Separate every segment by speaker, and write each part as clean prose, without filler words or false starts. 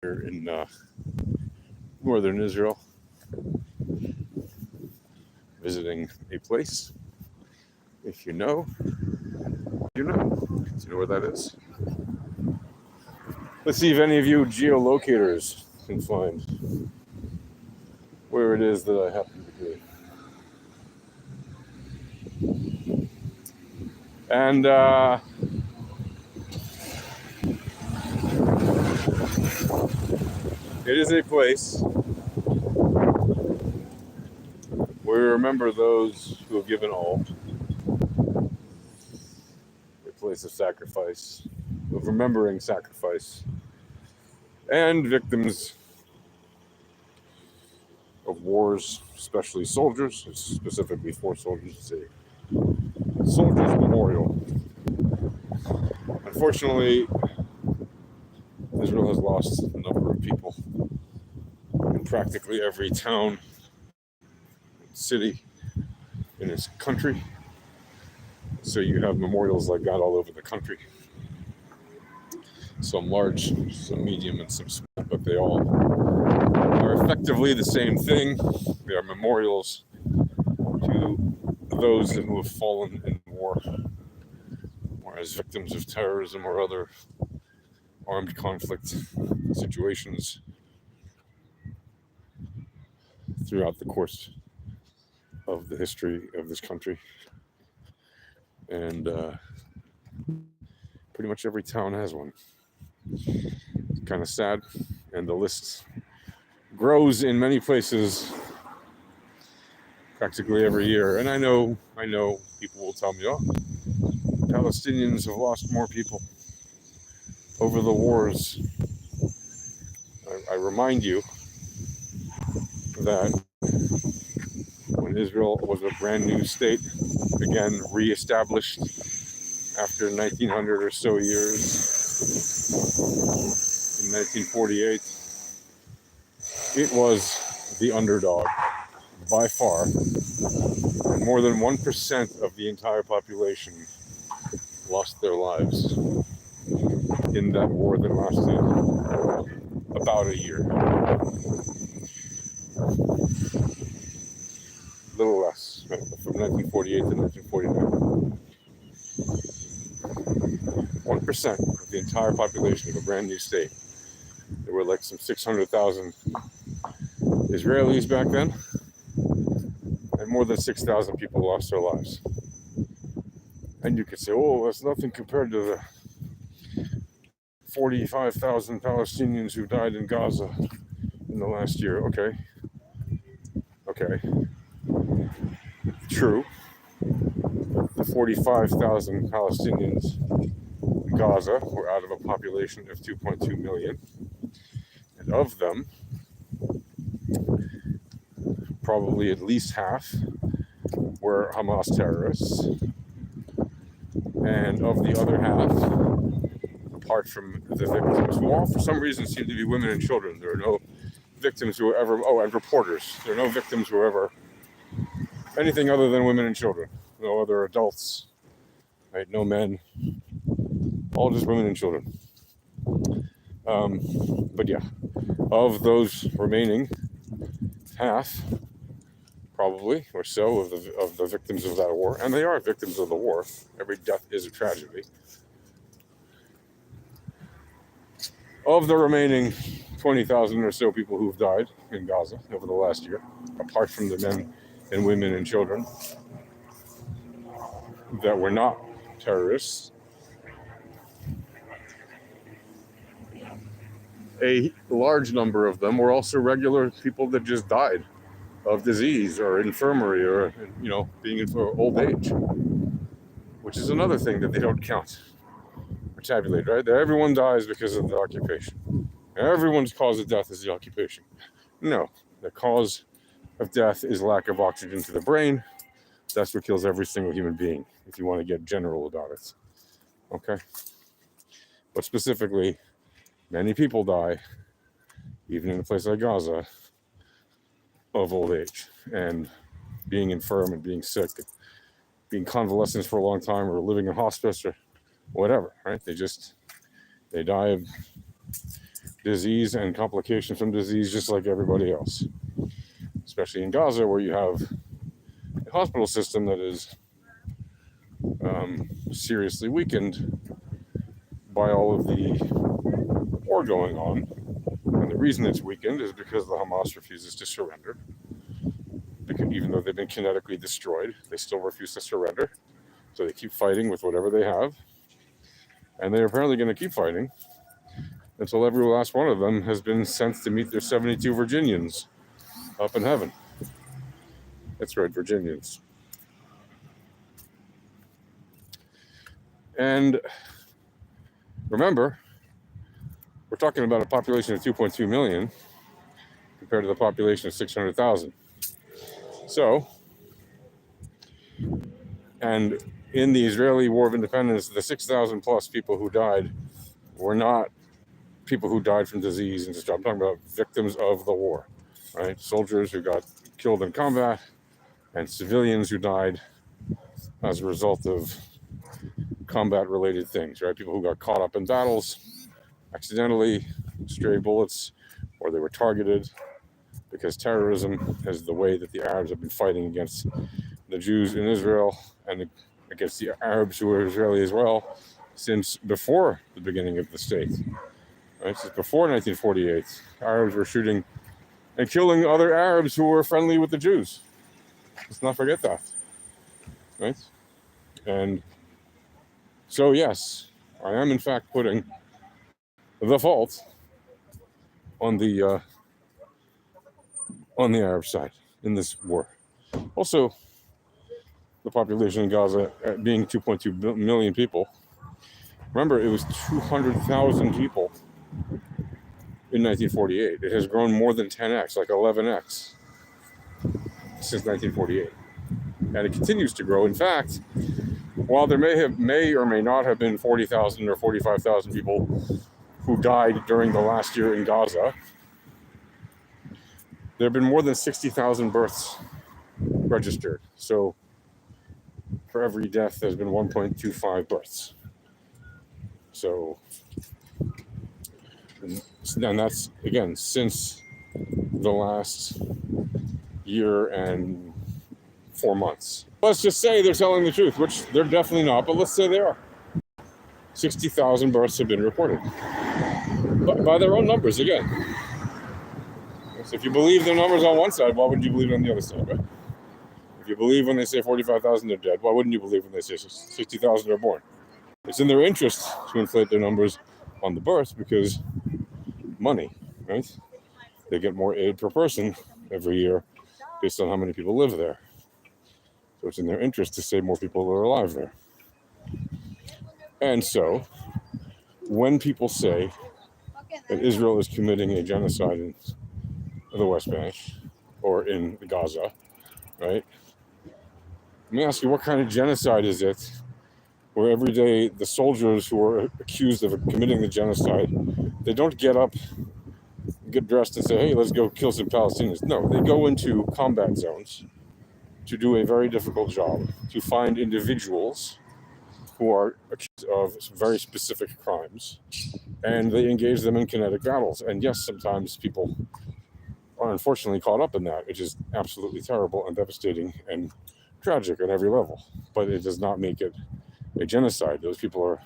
Speaker 1: here in northern Israel, visiting a place. If you know, you know. Do you know where that is? Let's see if any of you geolocators can find where it is that I happen to be. And it is a place where we remember those who have given all. A place of sacrifice, of remembering sacrifice, and victims of wars, especially soldiers, specifically for soldiers. It's a soldiers' memorial. Unfortunately, Israel has lost a number of people in practically every town, city in its country. So you have memorials like that all over the country. Some large, some medium, and some small, but they all are effectively the same thing. They are memorials to those who have fallen in war, or as victims of terrorism or other armed conflict situations throughout the course of the history of this country. And pretty much every town has one. It's kind of sad, and the list grows in many places practically every year. And I know people will tell me, oh, Palestinians have lost more people over the wars. I remind you that when Israel was a brand new state, again reestablished after 1900 or so years, in 1948, it was the underdog by far, and more than 1% of the entire population lost their lives in that war that lasted about a year. A little less, from 1948 to 1949. 1% of the entire population of a brand new state. There were like some 600,000 Israelis back then, and more than 6,000 people lost their lives. And you could say, oh, that's nothing compared to the 45,000 Palestinians who died in Gaza in the last year. Okay. True. The 45,000 Palestinians in Gaza were out of a population of 2.2 million. And of them, probably at least half were Hamas terrorists. And of the other half, apart from the victims, who all for some reason seem to be women and children, there are no victims who were ever, and reporters, there are no victims who were ever anything other than women and children, no other adults, right? No men, all just women and children. But yeah, of those remaining, half, probably, or so, of the victims of that war, and they are victims of the war. Every death is a tragedy. Of the remaining 20,000 or so people who've died in Gaza over the last year, apart from the men and women and children that were not terrorists, a large number of them were also regular people that just died of disease or infirmary or, being in for old age, which is another thing that they don't count or tabulate, right? That everyone dies because of the occupation. Everyone's cause of death is the occupation. No, the cause of death is lack of oxygen to the brain. That's what kills every single human being, if you want to get general about it. Okay? But specifically, many people die, even in a place like Gaza, of old age and being infirm and being sick, and being convalescent for a long time, or living in hospice or whatever, right? They die of disease and complications from disease just like everybody else, especially in Gaza, where you have a hospital system that is seriously weakened by all of the war going on. And the reason it's weakened is because the Hamas refuses to surrender. Because even though they've been kinetically destroyed, they still refuse to surrender. So they keep fighting with whatever they have. And they're apparently going to keep fighting until every last one of them has been sent to meet their 72 Virginians up in heaven. That's right, Virginians. And remember, we're talking about a population of 2.2 million compared to the population of 600,000. So, and in the Israeli War of Independence, the 6,000 plus people who died were not people who died from disease and just, I'm talking about victims of the war, right? Soldiers who got killed in combat and civilians who died as a result of combat related things, right? People who got caught up in battles accidentally, stray bullets, or they were targeted, because terrorism is the way that the Arabs have been fighting against the Jews in Israel and against the Arabs who are Israeli as well since before the beginning of the state. Right? Since before 1948, Arabs were shooting and killing other Arabs who were friendly with the Jews. Let's not forget that. Right? And so, yes, I am in fact putting the fault on the Arab side in this war. Also, the population in Gaza being 2.2 million people. Remember, it was 200,000 people in 1948. It has grown more than 10x, like 11x, since 1948. And it continues to grow. In fact, while there may or may not have been 40,000 or 45,000 people who died during the last year in Gaza, there have been more than 60,000 births registered. So for every death, there's been 1.25 births. So, and that's, again, since the last year and 4 months. Let's just say they're telling the truth, which they're definitely not, but let's say they are. 60,000 births have been reported. But by their own numbers, again. So if you believe their numbers on one side, why wouldn't you believe it on the other side, right? If you believe when they say 45,000 are dead, why wouldn't you believe when they say 60,000 are born? It's in their interest to inflate their numbers on the births because money, right? They get more aid per person every year based on how many people live there. So it's in their interest to say more people are alive there. And so when people say that Israel is committing a genocide in the West Bank or in Gaza, right? Let me ask you, what kind of genocide is it where every day the soldiers who are accused of committing the genocide, they don't get up, get dressed and say, hey, let's go kill some Palestinians. No, they go into combat zones to do a very difficult job, to find individuals who are accused of very specific crimes, and they engage them in kinetic battles. And yes, sometimes people are unfortunately caught up in that, which is absolutely terrible and devastating and tragic on every level. But it does not make it a genocide. Those people are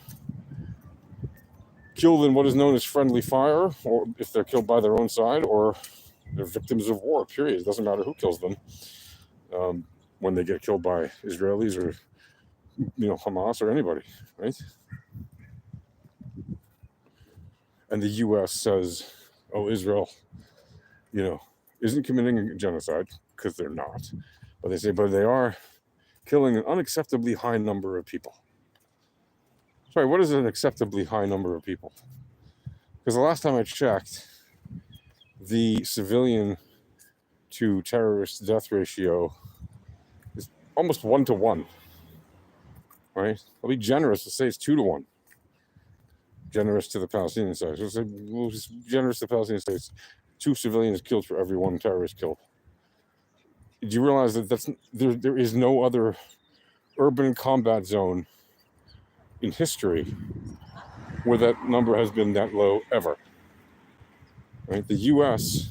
Speaker 1: killed in what is known as friendly fire, or if they're killed by their own side, or they're victims of war, period. It doesn't matter who kills them when they get killed by Israelis or Hamas or anybody, right? And the U.S. says, oh, Israel, isn't committing a genocide, because they're not. But they say, but they are killing an unacceptably high number of people. Sorry, what is an acceptably high number of people? Because the last time I checked, the civilian to terrorist death ratio is almost 1-to-1, right? I'll be generous to say it's 2-to-1. Generous to the Palestinian side. So we'll just generous to the Palestinian side. It's 2 civilians killed for every 1 terrorist killed. Do you realize that there is no other urban combat zone in history where that number has been that low ever? Right? The U.S.,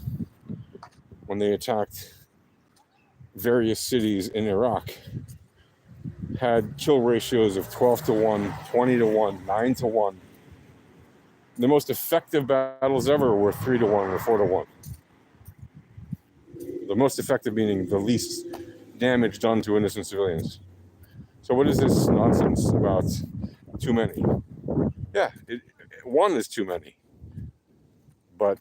Speaker 1: when they attacked various cities in Iraq, had kill ratios of 12 to 1, 20 to 1, 9 to 1. The most effective battles ever were 3 to 1 or 4 to 1. The most effective meaning the least damage done to innocent civilians. So what is this nonsense about too many? Yeah, one is too many. But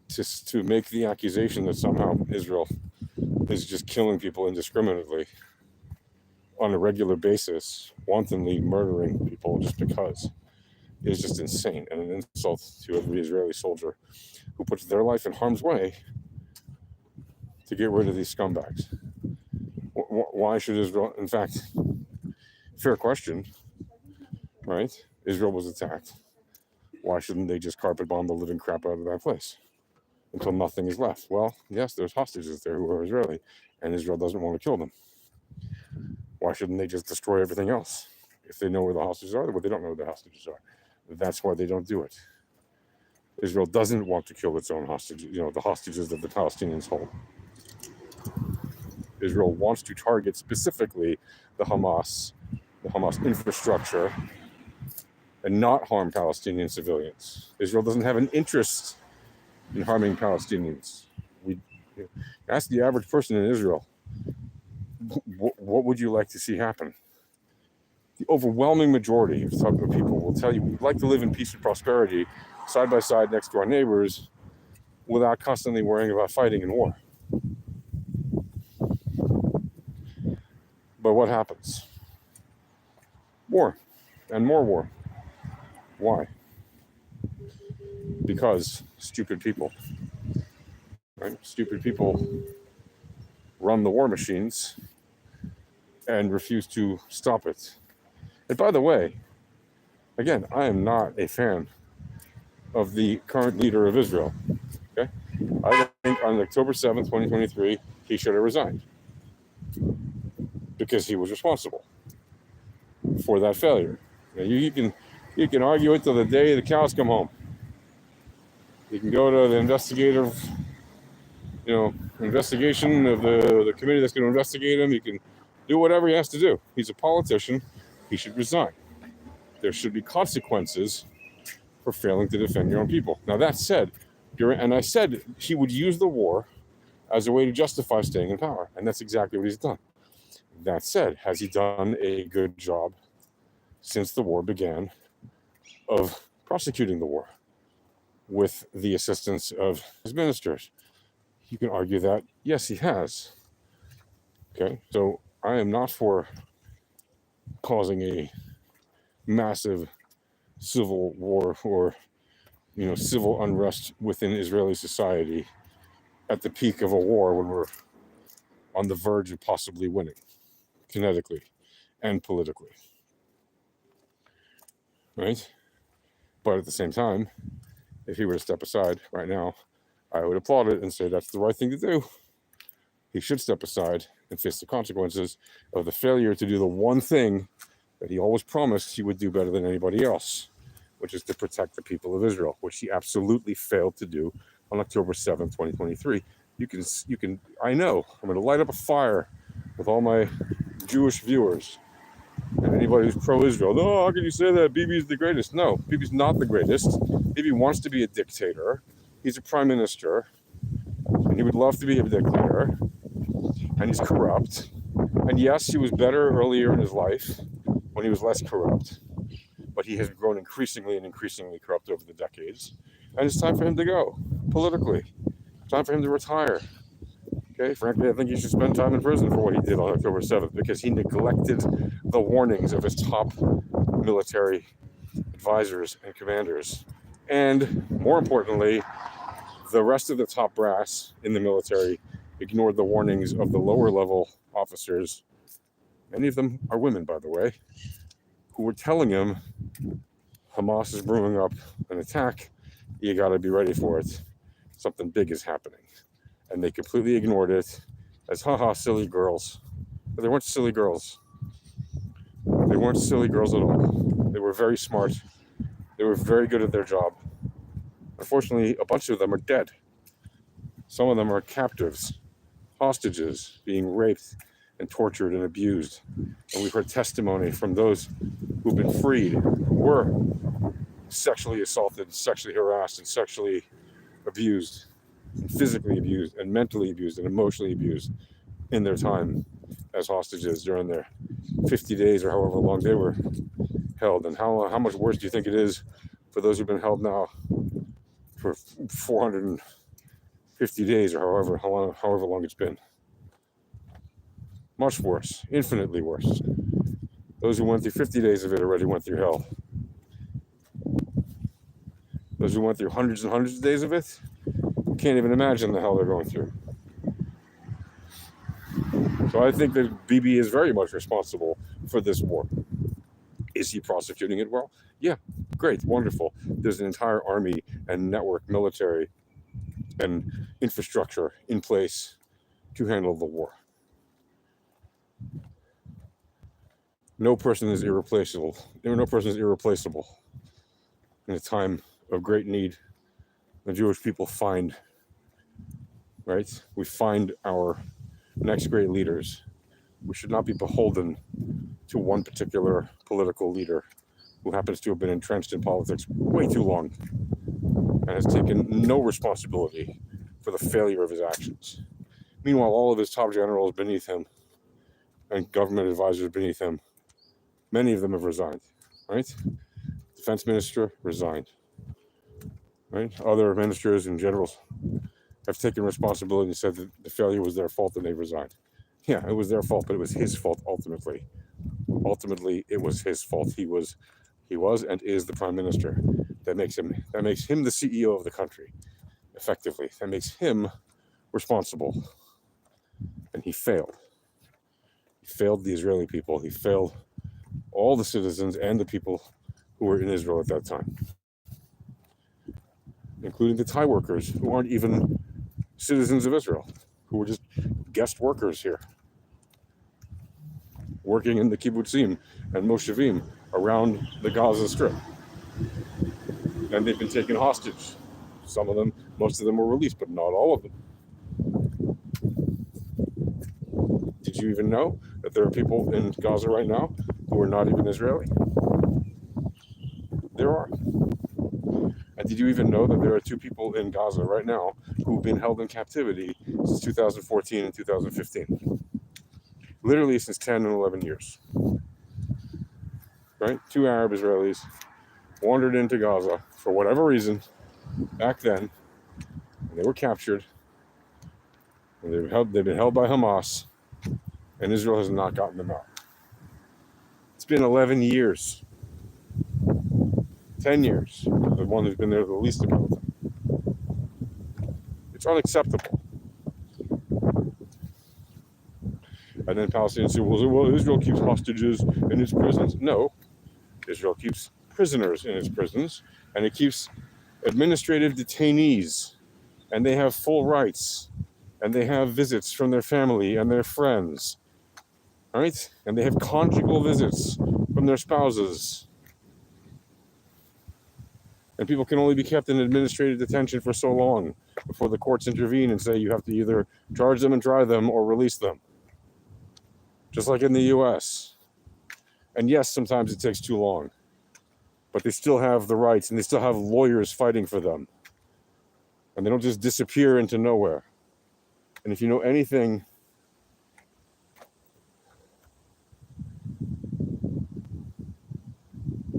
Speaker 1: to make the accusation that somehow Israel is just killing people indiscriminately on a regular basis, wantonly murdering people just because, is just insane and an insult to every Israeli soldier who puts their life in harm's way to get rid of these scumbags. Why should Israel, in fact, fair question, right? Israel was attacked. Why shouldn't they just carpet bomb the living crap out of that place until nothing is left? Well, yes, there's hostages there who are Israeli, and Israel doesn't want to kill them. Why shouldn't they just destroy everything else? If they know where the hostages are, well, they don't know where the hostages are. That's why they don't do it. Israel doesn't want to kill its own hostages, the hostages that the Palestinians hold. Israel wants to target specifically the Hamas infrastructure, and not harm Palestinian civilians. Israel doesn't have an interest in harming Palestinians. Ask the average person in Israel, what would you like to see happen? The overwhelming majority of people will tell you we'd like to live in peace and prosperity side by side next to our neighbors without constantly worrying about fighting and war. But what happens? War, and more war. Why? Because stupid people, right? Stupid people run the war machines and refuse to stop it. And by the way, again, I am not a fan of the current leader of Israel. Okay, I think on October 7th, 2023, he should have resigned because he was responsible for that failure. You can argue it till the day the cows come home. You can go to the investigation of the committee that's going to investigate him. You can do whatever he has to do. He's a politician. He should resign. There should be consequences for failing to defend your own people. Now, that said, and I said he would use the war as a way to justify staying in power, and that's exactly what he's done. That said, has he done a good job since the war began of prosecuting the war with the assistance of his ministers? You can argue that, yes, he has. Okay, so I am not for causing a massive civil war or civil unrest within Israeli society at the peak of a war when we're on the verge of possibly winning kinetically and politically, right? But at the same time, if he were to step aside right now, I would applaud it and say that's the right thing to do. He should step aside and face the consequences of the failure to do the one thing that he always promised he would do better than anybody else, which is to protect the people of Israel, which he absolutely failed to do on October 7th, 2023. I know, I'm going to light up a fire with all my Jewish viewers and anybody who's pro-Israel. No, how can you say that? Bibi's the greatest. No, Bibi's not the greatest. Bibi wants to be a dictator. He's a prime minister, and he would love to be a dictator, and he's corrupt. And yes, he was better earlier in his life when he was less corrupt, but he has grown increasingly corrupt over the decades. And it's time for him to go politically. Time for him to retire. Okay, frankly, I think he should spend time in prison for what he did on October 7th because he neglected the warnings of his top military advisors and commanders. And more importantly, the rest of the top brass in the military ignored the warnings of the lower level officers. Many of them are women, by the way, who were telling him Hamas is brewing up an attack. You got to be ready for it. Something big is happening. And they completely ignored it as, haha, silly girls. But they weren't silly girls. They weren't silly girls at all. They were very smart. They were very good at their job. Unfortunately, a bunch of them are dead. Some of them are captives, hostages, being raped and tortured and abused. And we've heard testimony from those who've been freed, who were sexually assaulted, sexually harassed, and sexually abused, and physically abused, and mentally abused, and emotionally abused in their time as hostages during their 50 days or however long they were held. And how much worse do you think it is for those who've been held now for 450 days or however long it's been? Much worse, infinitely worse. Those who went through 50 days of it already went through hell. Those who went through hundreds and hundreds of days of it can't even imagine the hell they're going through. So I think that Bibi is very much responsible for this war. Is he prosecuting it well? Yeah, great, wonderful. There's an entire army and network, military, and infrastructure in place to handle the war. No person is irreplaceable. No person is irreplaceable. In a time of great need, the Jewish people find, right? We find our next great leaders. We should not be beholden to one particular political leader who happens to have been entrenched in politics way too long and has taken no responsibility for the failure of his actions. Meanwhile, all of his top generals beneath him and government advisors beneath him, many of them have resigned, right? Defense minister resigned, right? Other ministers and generals have taken responsibility and said that the failure was their fault and they resigned. Yeah, it was their fault, but it was his fault ultimately. Ultimately, it was his fault. He was and is the prime minister. That makes him the CEO of the country, effectively. That makes him responsible. And he failed. He failed the Israeli people. He failed all the citizens and the people who were in Israel at that time, including the Thai workers who aren't even citizens of Israel, who were just guest workers here, working in the kibbutzim and moshavim around the Gaza Strip. And they've been taken hostage. Some of them, most of them were released, but not all of them. Did you even know that there are people in Gaza right now who are not even Israeli? There are. And did you even know that there are 2 people in Gaza right now who've been held in captivity since 2014 and 2015? Literally since 10 and 11 years. Right? 2 Arab Israelis wandered into Gaza for whatever reason back then, and they were captured, and they've been held by Hamas, and Israel has not gotten them out. It's been 11 years. 10 years. The one who's been there the least amount of time. It's unacceptable. And then Palestinians say, well, Israel keeps hostages in its prisons. No, Israel keeps prisoners in its prisons, and it keeps administrative detainees, and they have full rights, and they have visits from their family and their friends, all right? And they have conjugal visits from their spouses. And people can only be kept in administrative detention for so long before the courts intervene and say you have to either charge them and try them or release them. Just like in the US. And yes, sometimes it takes too long. But they still have the rights, and they still have lawyers fighting for them. And they don't just disappear into nowhere. And if you know anything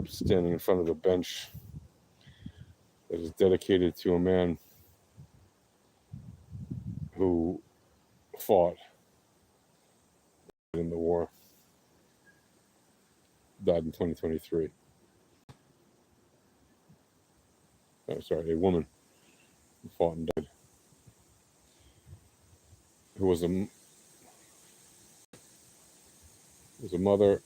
Speaker 1: standing in front of a bench that is dedicated to a man who fought in the war, died in 2023. Oh, sorry, a woman who fought and died, who was a mother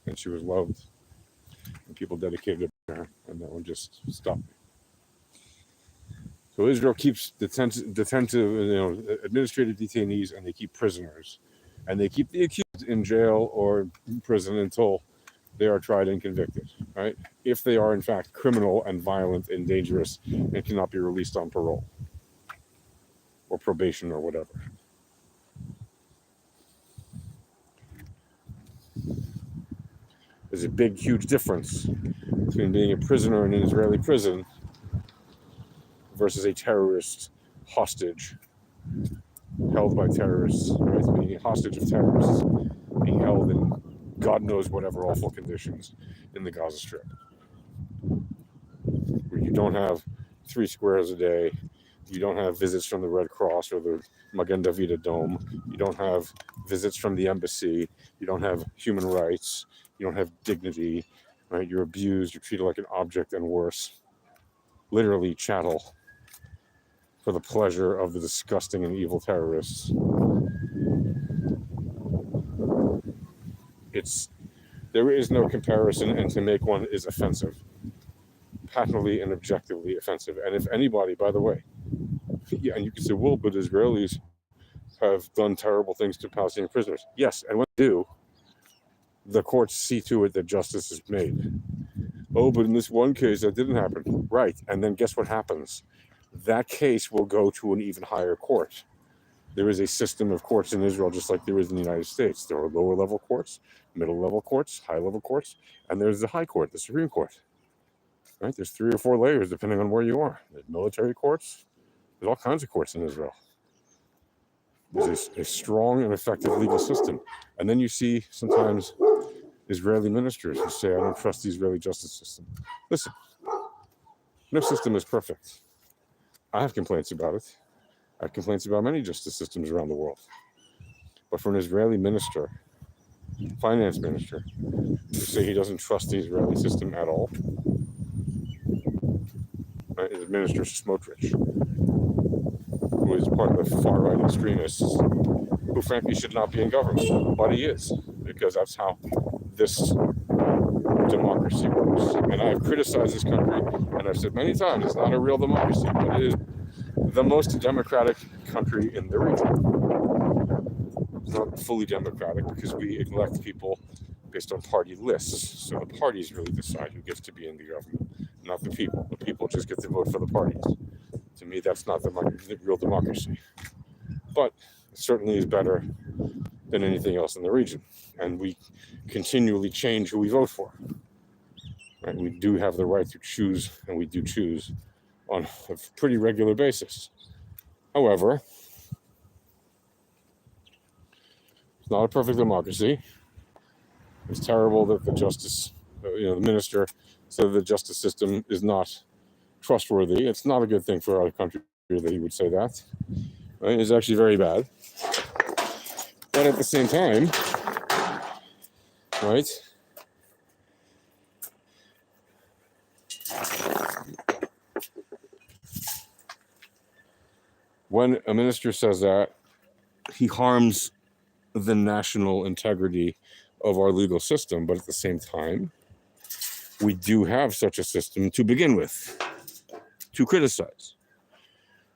Speaker 1: and she was loved, and people dedicated to her, and that one just stopped. So Israel keeps detentive, administrative detainees, and they keep prisoners, And they keep the accused in jail or prison until they are tried and convicted, right? If they are in fact criminal and violent and dangerous and cannot be released on parole or probation or whatever. There's a big, huge difference between being a prisoner in an Israeli prison versus a terrorist hostage held by terrorists, right? Being a hostage of terrorists, being held in God knows whatever awful conditions in the Gaza Strip, where you don't have 3 squares a day, you don't have visits from the Red Cross or the Magen David Dome, you don't have visits from the embassy, you don't have human rights, you don't have dignity, right? You're abused, you're treated like an object and worse, literally chattel for the pleasure of the disgusting and evil terrorists. There is no comparison, and to make one is offensive, patently and objectively offensive. And if anybody, by the way, yeah, and you can say, well, but Israelis have done terrible things to Palestinian prisoners. Yes, and when they do, the courts see to it that justice is made. Oh, but in this one case, that didn't happen. Right, and then guess what happens? That case will go to an even higher court. There is a system of courts in Israel, just like there is in the United States. There are lower level courts, middle level courts, high level courts, and there's the high court, the Supreme Court. Right? There's 3 or 4 layers depending on where you are. There's military courts. There's all kinds of courts in Israel. There's a strong and effective legal system. And then you see sometimes Israeli ministers who say, I don't trust the Israeli justice system. Listen, no system is perfect. I have complaints about it. I have complaints about many justice systems around the world. But for an Israeli minister, finance minister, to say he doesn't trust the Israeli system at all, right, is Minister Smotrich, who is part of the far-right extremists, who frankly should not be in government, but he is, because that's how this democracy works. And I have criticized this country, and I've said many times, it's not a real democracy, but it is the most democratic country in the region. It's not fully democratic because we elect people based on party lists. So the parties really decide who gets to be in the government, not the people. The people just get to vote for the parties. To me, that's not the real democracy. But it certainly is better than anything else in the region. And we continually change who we vote for. Right? We do have the right to choose, and we do choose on a pretty regular basis. However, it's not a perfect democracy. It's terrible that the minister said the justice system is not trustworthy. It's not a good thing for our country that he would say that. Right? It's actually very bad. But at the same time, right? When a minister says that, he harms the national integrity of our legal system. But at the same time, we do have such a system to begin with, to criticize.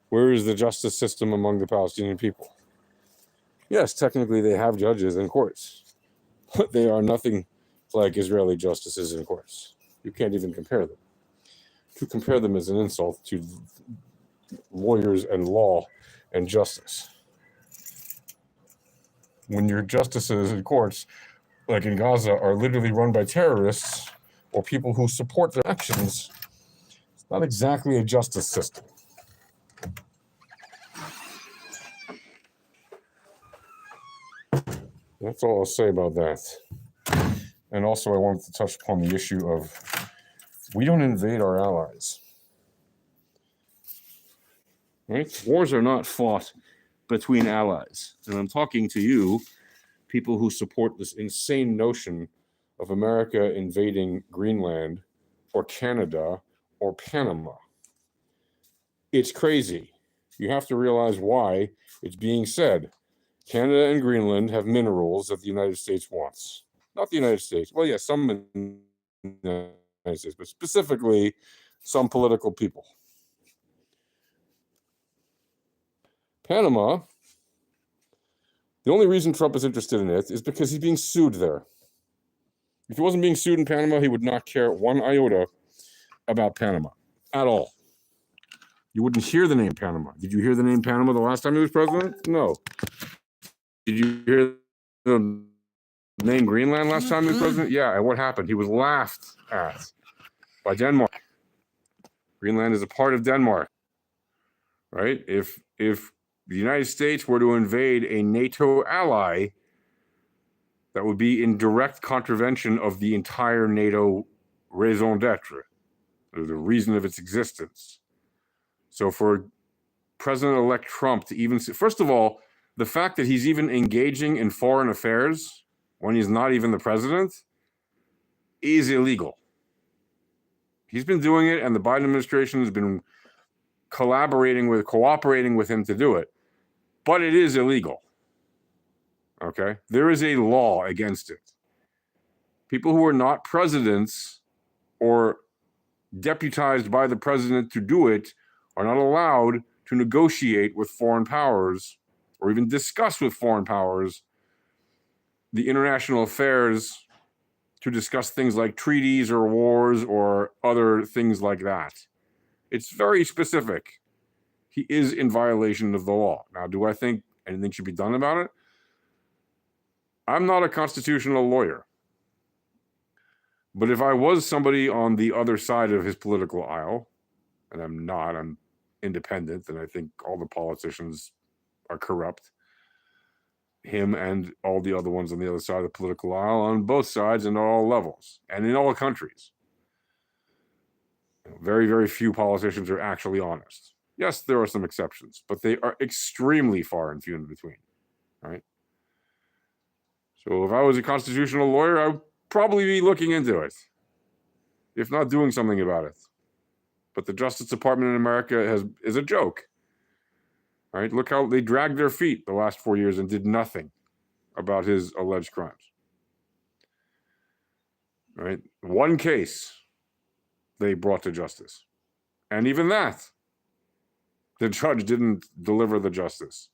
Speaker 1: Where is the justice system among the Palestinian people? Yes, technically they have judges and courts, but they are nothing like Israeli justices and courts. You can't even compare them. To compare them is an insult to lawyers and law and justice. When your justices and courts, like in Gaza, are literally run by terrorists or people who support their actions, it's not exactly a justice system. That's all I'll say about that. And also I wanted to touch upon the issue of we don't invade our allies. Right? Wars are not fought between allies. And I'm talking to you, people who support this insane notion of America invading Greenland or Canada or Panama. It's crazy. You have to realize why it's being said. Canada and Greenland have minerals that the United States wants. Not the United States. Well, yeah, some in the United States, but specifically some political people. Panama, The only reason Trump is interested in it is because he's being sued there. If he wasn't being sued in Panama, he would not care one iota about Panama at all. You wouldn't hear the name Panama. Did you hear the name Panama the last time he was president? No. Did you hear the name Greenland last time he was president? Yeah, and what happened? He was laughed at by Denmark. Greenland is a part of Denmark, right? If the United States were to invade a NATO ally, that would be in direct contravention of the entire NATO raison d'etre, the reason of its existence. So for President-elect Trump to even say, first of all, the fact that he's even engaging in foreign affairs when he's not even the president is illegal. He's been doing it, and the Biden administration has been cooperating with him to do it. But it is illegal. Okay? There is a law against it. People who are not presidents or deputized by the president to do it are not allowed to negotiate with foreign powers or even discuss with foreign powers the international affairs to discuss things like treaties or wars or other things like that. It's very specific. He is in violation of the law. Now, do I think anything should be done about it? I'm not a constitutional lawyer. But if I was somebody on the other side of his political aisle, and I'm not, I'm independent, and I think all the politicians are corrupt, him and all the other ones on the other side of the political aisle, on both sides and all levels, and in all countries. Very, very few politicians are actually honest. Yes, there are some exceptions, but they are extremely far and few in between, right? So if I was a constitutional lawyer, I would probably be looking into it, if not doing something about it. But the Justice Department in America is a joke. Right? Look how they dragged their feet the last 4 years and did nothing about his alleged crimes. Right? One case they brought to justice. And even that, the judge didn't deliver the justice.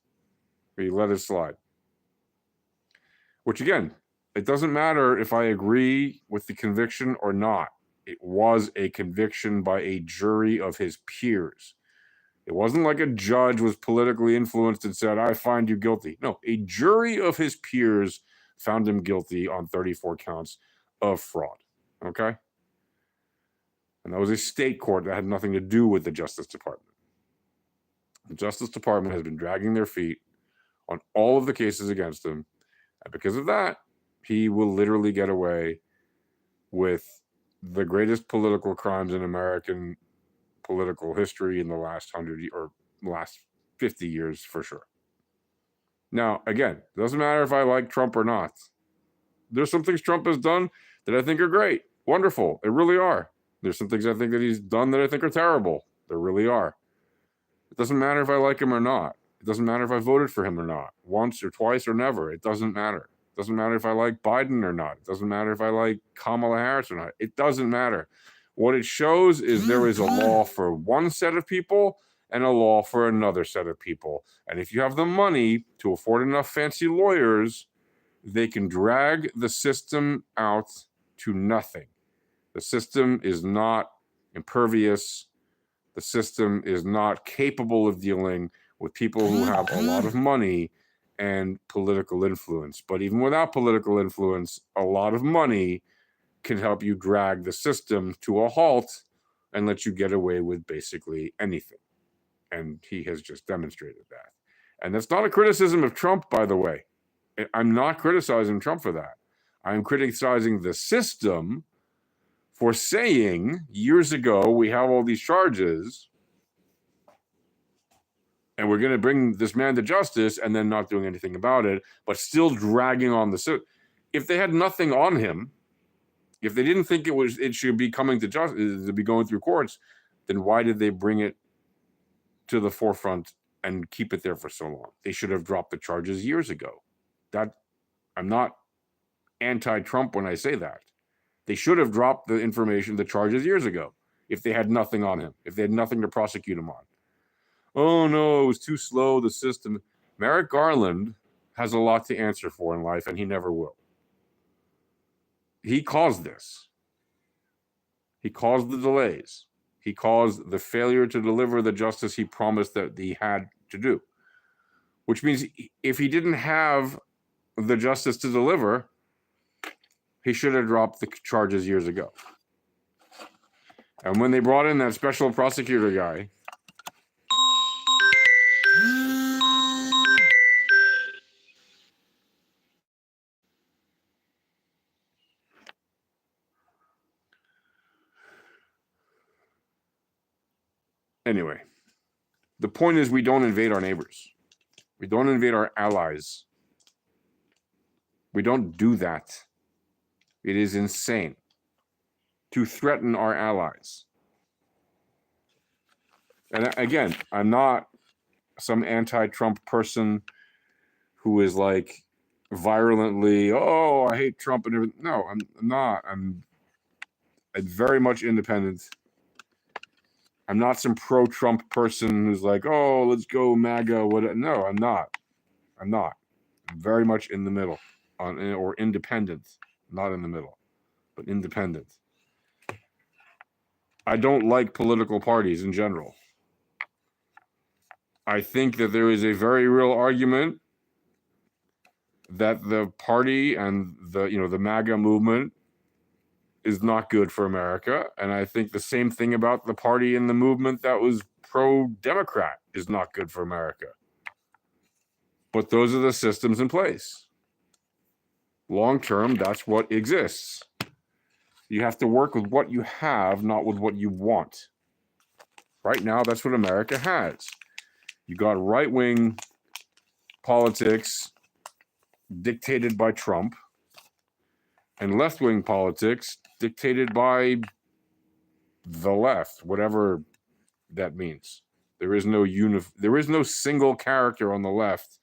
Speaker 1: He let it slide. Which again, it doesn't matter if I agree with the conviction or not. It was a conviction by a jury of his peers. It wasn't like a judge was politically influenced and said, I find you guilty. No, a jury of his peers found him guilty on 34 counts of fraud. Okay? And that was a state court that had nothing to do with the Justice Department. The Justice Department has been dragging their feet on all of the cases against him. And because of that, he will literally get away with the greatest political crimes in American political history in the last 100 or last 50 years for sure. Now, again, it doesn't matter if I like Trump or not. There's some things Trump has done that I think are great, wonderful. They really are. There's some things I think that he's done that I think are terrible. There really are. It doesn't matter if I like him or not. It doesn't matter if I voted for him or not, once or twice or never. It doesn't matter. It doesn't matter if I like Biden or not. It doesn't matter if I like Kamala Harris or not. It doesn't matter. What it shows is there is a law for one set of people and a law for another set of people. And if you have the money to afford enough fancy lawyers, they can drag the system out to nothing. The system is not impervious. The system is not capable of dealing with people who have a lot of money and political influence. But even without political influence, a lot of money can help you drag the system to a halt and let you get away with basically anything. And he has just demonstrated that. And that's not a criticism of Trump, by the way. I'm not criticizing Trump for that. I'm criticizing the system for saying years ago, we have all these charges and we're going to bring this man to justice, and then not doing anything about it, but still dragging on the suit. If they had nothing on him, if they didn't think it should be coming to justice, to be going through courts, then why did they bring it to the forefront and keep it there for so long? They should have dropped the charges years ago. That I'm not anti-Trump when I say that. They should have dropped the information, the charges years ago, if they had nothing on him, if they had nothing to prosecute him on. Oh no, it was too slow, the system. Merrick Garland has a lot to answer for in life, and he never will. He caused this. He caused the delays. He caused the failure to deliver the justice he promised that he had to do, which means if he didn't have the justice to deliver, he should have dropped the charges years ago. And when they brought in that special prosecutor guy, anyway, the point is we don't invade our neighbors. We don't invade our allies. We don't do that. It is insane to threaten our allies. And again, I'm not some anti-Trump person who is like virulently, oh, I hate Trump and everything. No, I'm not. I'm very much independent. I'm not some pro-Trump person who's like, oh, let's go MAGA. No, I'm not. I'm very much in the middle, or independent, not in the middle, but independent. I don't like political parties in general. I think that there is a very real argument that the party and the MAGA movement is not good for America. And I think the same thing about the party and the movement that was pro-Democrat is not good for America. But those are the systems in place. Long term, that's what exists. You have to work with what you have, not with what you want. Right now, that's what America has. You got right-wing politics dictated by Trump and left-wing politics dictated by the left, whatever that means. There is no single character on the left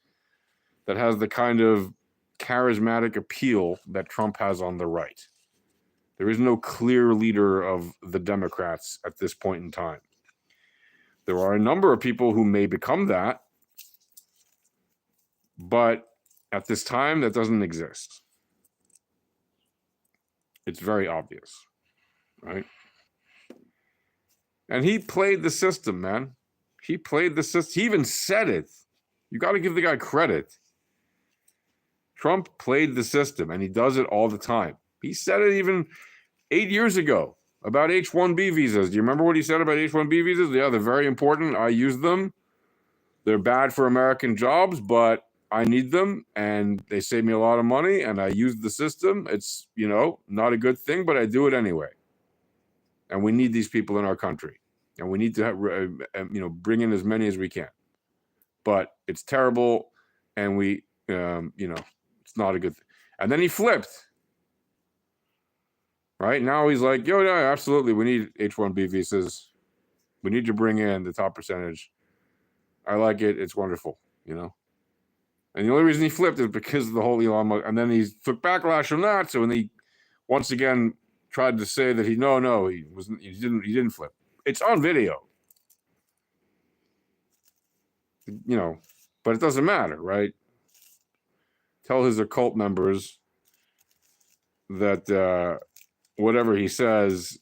Speaker 1: that has the kind of charismatic appeal that Trump has on the right. There is no clear leader of the Democrats at this point in time. There are a number of people who may become that, but at this time, that doesn't exist. It's very obvious, right? And he played the system, man. He played the system. He even said it. You got to give the guy credit. Trump played the system, and he does it all the time. He said it even 8 years ago about H-1B visas. Do you remember what he said about H-1B visas? Yeah, they're very important. I use them. They're bad for American jobs, but I need them, and they save me a lot of money, and I use the system. It's, not a good thing, but I do it anyway. And we need these people in our country, and we need to have, bring in as many as we can. But it's terrible, and it's not a good thing. And then he flipped. Right now he's like, yeah, absolutely. We need H-1B visas. We need to bring in the top percentage. I like it. It's wonderful, And the only reason he flipped is because of the whole Elon Musk. And then he took backlash from that. So when he once again tried to say that he didn't flip. It's on video. But it doesn't matter, right? Tell his occult members that whatever he says,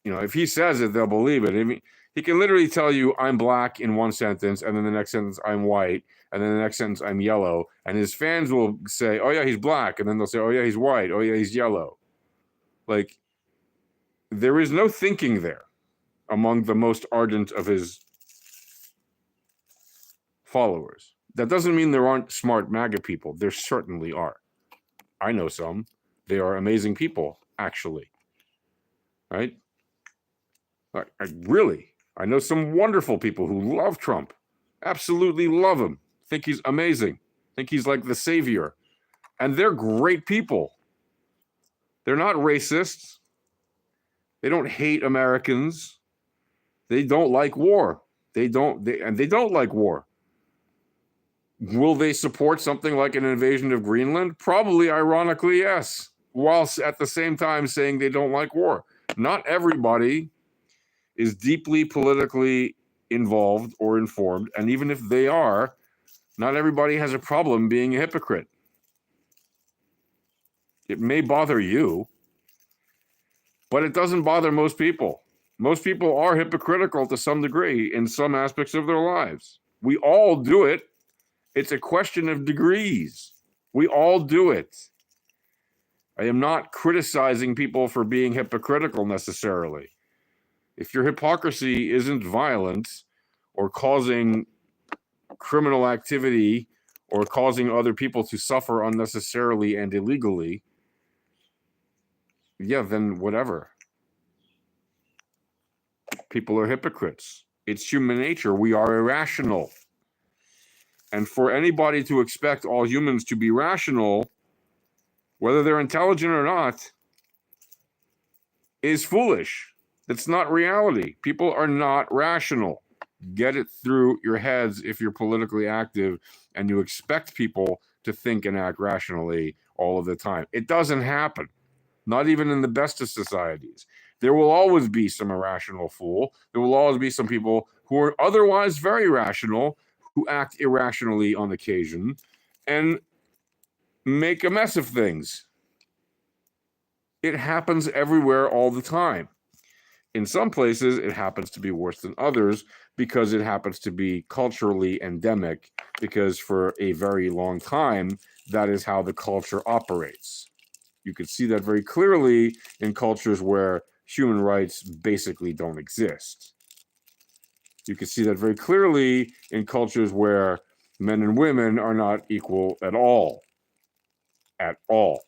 Speaker 1: if he says it, they'll believe it. I mean, he can literally tell you I'm black in one sentence, and then the next sentence I'm white, and then the next sentence I'm yellow, and his fans will say, oh yeah, he's black, and then they'll say, oh yeah, he's white, oh yeah, he's yellow. Like, there is no thinking there among the most ardent of his followers. That doesn't mean there aren't smart MAGA people. There certainly are. I know some. They are amazing people, actually. Right? I know some wonderful people who love Trump. Absolutely love him. Think he's amazing. Think he's like the savior. And they're great people. They're not racists. They don't hate Americans. They don't like war. They don't like war. Will they support something like an invasion of Greenland? Probably, ironically, yes. Whilst at the same time saying they don't like war. Not everybody is deeply politically involved or informed. And even if they are, Not everybody has a problem being a hypocrite. It may bother you, but it doesn't bother most people. Most people are hypocritical to some degree in some aspects of their lives. We all do it. It's a question of degrees. We all do it. I am not criticizing people for being hypocritical necessarily. If your hypocrisy isn't violent or causing criminal activity or causing other people to suffer unnecessarily and illegally, yeah, then whatever. People are hypocrites. It's human nature. We are irrational. And for anybody to expect all humans to be rational, whether they're intelligent or not, is foolish. It's not reality. People are not rational. Get it through your heads if you're politically active and you expect people to think and act rationally all of the time. It doesn't happen. Not even in the best of societies. There will always be some irrational fool. There will always be some people who are otherwise very rational, who act irrationally on occasion and make a mess of things. It happens everywhere all the time. In some places, it happens to be worse than others because it happens to be culturally endemic, because for a very long time, that is how the culture operates. You can see that very clearly in cultures where human rights basically don't exist. You can see that very clearly in cultures where men and women are not equal at all. At all.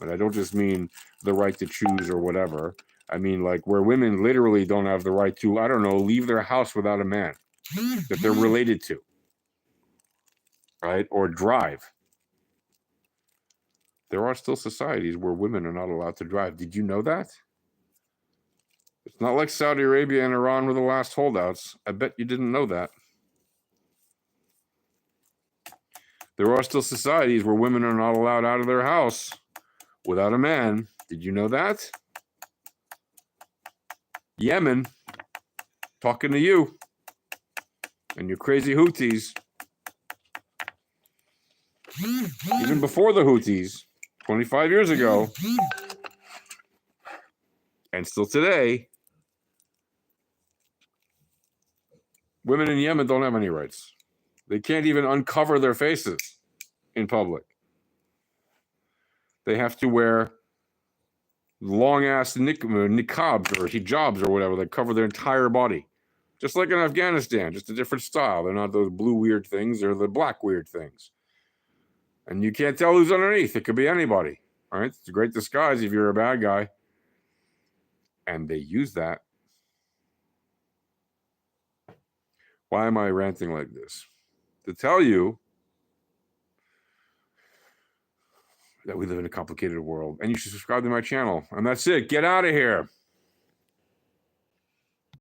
Speaker 1: And I don't just mean the right to choose or whatever. I mean, like, where women literally don't have the right to, I don't know, leave their house without a man that they're related to, right? Or drive. There are still societies where women are not allowed to drive. Did you know that? It's not like Saudi Arabia and Iran were the last holdouts. I bet you didn't know that. There are still societies where women are not allowed out of their house without a man. Did you know that? Yemen, talking to you and your crazy Houthis. Even before the Houthis, 25 years ago, and still today, women in Yemen don't have any rights. They can't even uncover their faces in public. They have to wear long-ass niqabs or hijabs or whatever that cover their entire body. Just like in Afghanistan, just a different style. They're not those blue weird things, they're the black weird things. And you can't tell who's underneath. It could be anybody. All right? It's a great disguise if you're a bad guy. And they use that. Why am I ranting like this? To tell you that we live in a complicated world. And you should subscribe to my channel. And that's it. Get out of here.